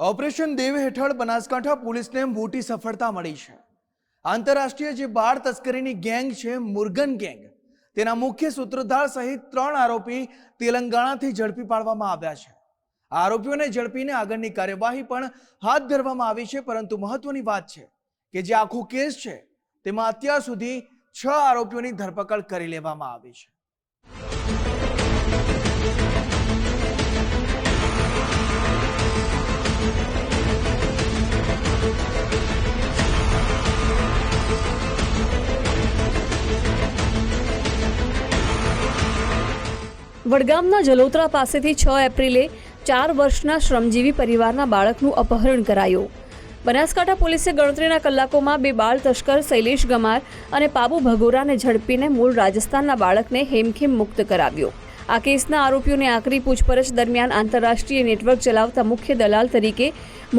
Operation દેવ હેઠળ બનાસકાંઠા પોલીસને મોટી સફળતા મળી છે। આંતરરાષ્ટ્રીય જે બાળ તસ્કરીની ગેંગ છે મુરગન ગેંગ, તેના મુખ્ય સૂત્રધાર સહિત 3 આરોપી તેલંગાણાથી ઝડપી પાડવામાં આવ્યા છે। આરોપીઓને ઝડપીને આગળની કાર્યવાહી પણ હાથ ધરવામાં આવી છે, પરંતુ મહત્વની વાત છે કે જે આખો કેસ છે તેમાં અત્યાર સુધી 6 આરોપીઓની ધરપકડ કરી લેવામાં આવી છે। વડગામના જલોત્રા પાસેથી 6 એપ્રિલે 4 વર્ષના શ્રમજીવી પરિવારના બાળકનું અપહરણ કરાયું। બનાસકાંઠા પોલીસે ગણતરીના કલાકોમાં 2 બાળ તસ્કર શૈલેષ ગમાર અને પાબુ ભગોરાને ઝડપીને મૂળ રાજસ્થાનના બાળકને હેમખેમ મુક્ત કરાવ્યો। આ કેસના આરોપીઓને આકરી પૂછપરછ દરમિયાન આંતરરાષ્ટ્રીય નેટવર્ક ચલાવતા મુખ્ય દલાલ તરીકે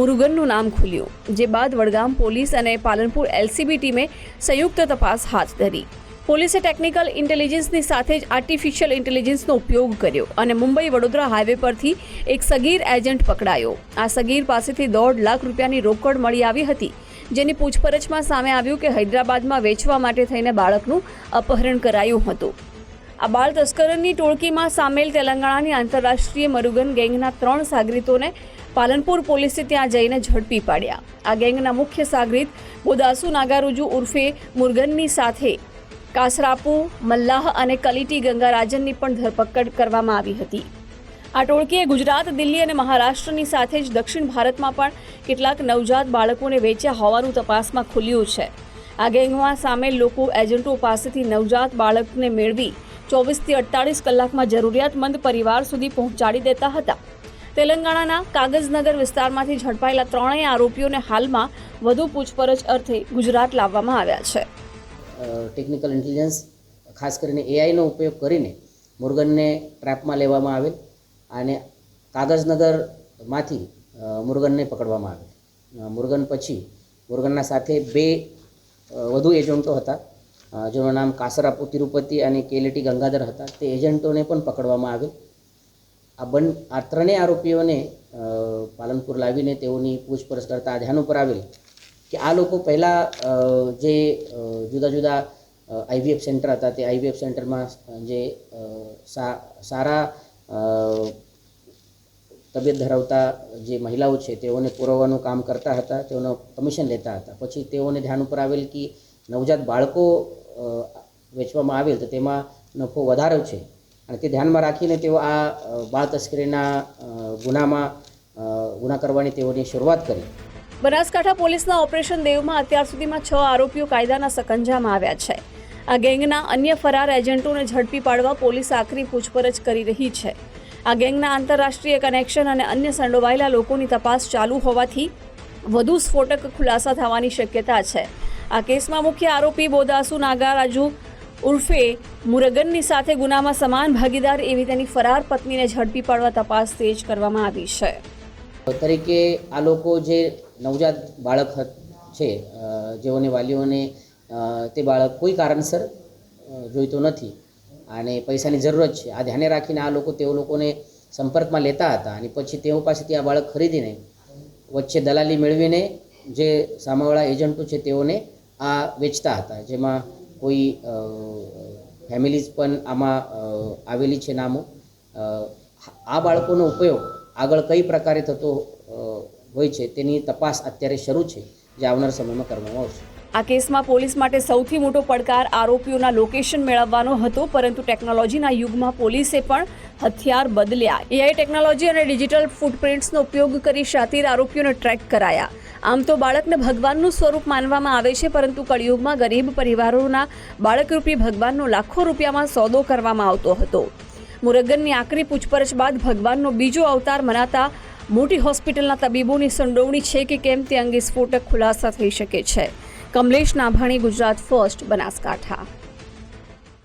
મુરુગનનું નામ ખુલ્યું, જે બાદ વડગામ પોલીસ અને પાલનપુર એલસીબી ટીમે સંયુક્ત તપાસ હાથ ધરી। પોલીસે ટેકનિકલ ઇન્ટેલિજન્સની સાથે જ આર્ટિફિશિયલ ઇન્ટેલિજન્સનો ઉપયોગ કર્યો અને મુંબઈ વડોદરા હાઈવે પરથી એક સગીર એજન્ટ પકડાયો। આ સગીર પાસેથી 1.5 લાખ રૂપિયાની રોકડ મળી આવી હતી, જેની પૂછપરછમાં સામે આવ્યું કે હૈદરાબાદમાં વેચવા માટે થઈને બાળકનું અપહરણ કરાયું હતું। આ બાળ તસ્કરોની ટોળકીમાં સામેલ તેલંગાણાની આંતરરાષ્ટ્રીય મરુગન ગેંગના 3 સાગરીતોને પાલનપુર પોલીસે ત્યાં જઈને ઝડપી પાડ્યા। આ ગેંગના મુખ્ય સાગરીત બોદાસુ નાગારુજુ ઉર્ફે મુરગનની સાથે કાસરાપુ, મલ્લાહ અને કલીટી ગંગારાજનની પણ ધરપકડ કરવામાં આવી હતી। આ ટોળકીએ ગુજરાત, દિલ્હી અને મહારાષ્ટ્રની સાથે જ દક્ષિણ ભારતમાં પણ કેટલાક નવજાત બાળકોને વેચ્યા હોવાનું તપાસમાં ખુલ્યું છે। આ ગેંગમાં સામેલ લોકો એજન્ટો પાસેથી નવજાત બાળકને મેળવી 24 થી 48 કલાકમાં જરૂરિયાતમંદ પરિવાર સુધી પહોંચાડી દેતા હતા। તેલંગાણાના કાગઝનગર વિસ્તારમાંથી ઝડપાયેલા 3 આરોપીઓને હાલમાં વધુ પૂછપરછ અર્થે ગુજરાત લાવવામાં આવ્યા છે। ટેકનિકલ ઇન્ટેલિજન્સ ખાસ કરીને એઆઈનો ઉપયોગ કરીને મુરગનને ટ્રેપમાં લેવામાં આવેલ અને કાગઝનગરમાંથી મુરગનને પકડવામાં આવેલ। મુરગન પછી મુરગનના સાથે 2 વધુ એજન્ટો હતા, જેનું નામ કાસરાપુ તિરુપતિ અને કેલેટી ગંગાધર હતા। તે એજન્ટોને પણ પકડવામાં આવેલ। આ 3 આરોપીઓને પાલનપુર લાવીને તેઓની પૂછપરછ કરતા ધ્યાન ઉપર આવેલ કે આ લોકો પહેલાં જે જુદા જુદા આઈવીએફ સેન્ટર હતા, તે આઈવીએફ સેન્ટરમાં જે સારા તબિયત ધરાવતા જે મહિલાઓ છે તેઓને પુરવવાનું કામ કરતા હતા, તેઓનો કમિશન લેતા હતા। પછી તેઓને ધ્યાન ઉપર આવેલ કે નવજાત બાળકો વેચવામાં આવેલ તો તેમાં નફો વધારે છે, અને તે ધ્યાનમાં રાખીને તેઓ આ બાળ તસ્કરીના ગુના કરવાની તેઓની શરૂઆત કરી। બનાસકાંઠા પોલીસના ઓપરેશન દેવમાં અત્યાર સુધીમાં 6 આરોપીઓ કાયદાના સકંજામાં આવ્યા છે। આ ગેંગના અન્ય ફરાર એજન્ટોને ઝડપી પાડવા પોલીસ આકરી પૂછપરછ કરી રહી છે। આ ગેંગના આંતરરાષ્ટ્રીય કનેક્શન અને અન્ય સંડોવાયેલા લોકોની તપાસ ચાલુ હોવાથી વધુ સ્ફોટક ખુલાસા થવાની શક્યતા છે। આ કેસમાં મુખ્ય આરોપી બોદાસુ નાગારાજુ ઉર્ફે મુરગનની સાથે ગુનામાં સમાન ભાગીદાર એવી તેની ફરાર પત્નીને ઝડપી પાડવા તપાસ તેજ કરવામાં આવી છે। તરીકે આ લોકો જે નવજાત બાળક છે, જેઓને વાલીઓને તે બાળક કોઈ કારણસર જોઈતો નથી અને પૈસાની જરૂરત છે, આ ધ્યાને રાખીને આ લોકો તેઓ લોકોને સંપર્કમાં લેતા હતા અને પછી તેઓ પાસેથી આ બાળક ખરીદીને વચ્ચે દલાલી મેળવીને જે સામેવાળા એજન્ટો છે તેઓને આ વેચતા હતા, જેમાં કોઈ ફેમિલીઝ પણ આમાં આવેલી છે નામો। આ બાળકોનો ઉપયોગ આગળ કઈ પ્રકારે થતો હોય છે તેની તપાસ અત્યારે શરૂ છે, જે આવનાર સમયમાં કરવામાં આવશે। આ કેસમાં પોલીસ માટે સૌથી મોટો પડકાર આરોપીઓના લોકેશન મેળવવાનો હતો, પરંતુ ટેકનોલોજીના યુગમાં પોલીસે પણ હથિયાર બદલ્યા। એઆઈ ટેકનોલોજી અને ડિજિટલ ફૂટપ્રિન્ટ્સનો ઉપયોગ કરી શાતીર આરોપીઓને ટ્રેક કરાયા। આમ તો બાળકને ભગવાનનું સ્વરૂપ માનવામાં આવે છે, પરંતુ કળિયુગમાં ગરીબ પરિવારોના બાળકરૂપી ભગવાનનો લાખો રૂપિયામાં સોદો કરવામાં આવતો હતો। મુરગનની આકરી પૂછપરછ બાદ ભગવાનનો બીજો અવતાર મનાતા મોટી હોસ્પિટલના તબીબોની સંડોવણી છે કે કેમ તે અંગે સ્ફોટક ખુલાસા થઈ શકે છે। કમલેશ નાભાણી, ગુજરાત ફર્સ્ટ, બનાસકાંઠા।